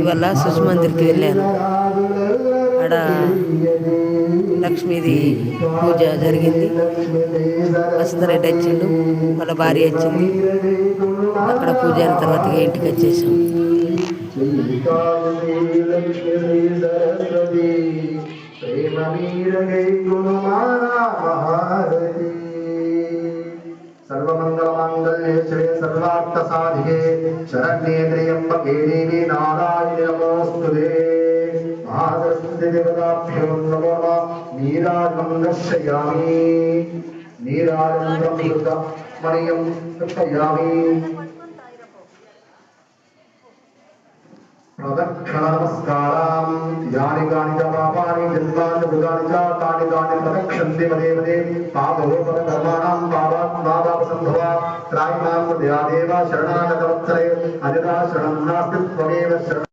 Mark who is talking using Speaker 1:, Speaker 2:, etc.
Speaker 1: ఇవాళ సుష్మందిర్కి వెళ్ళాను. ఆడ లక్ష్మీది పూజ జరిగింది. వసుంధరెడ్డి వచ్చిండు, వాళ్ళ భార్య వచ్చింది. అక్కడ పూజ అయిన తర్వాత ఇంటికి వచ్చేసాం.
Speaker 2: सर्वमंगलमांगल्ये श्री सर्वार्थ साधिके शरण्ये त्र्यंबके देवी नारायणी नमोस्तुते महासरस्वती देवताभ्यो नमो नमः नीराजं दर्शयामि नीराजं मणियं दर्शयामि प्रदक्षिणनमस्कारां यानि कानि च पापानि जन्मानि भूतानि च तानि तानि प्रदक्षन्ते पदे पदे पापोपकर्माणां पापात्मापापसम्भवा त्रायमां देवा शरणागतवत्सले अन्यथा शरणं नास्ति त्वमेव शरणं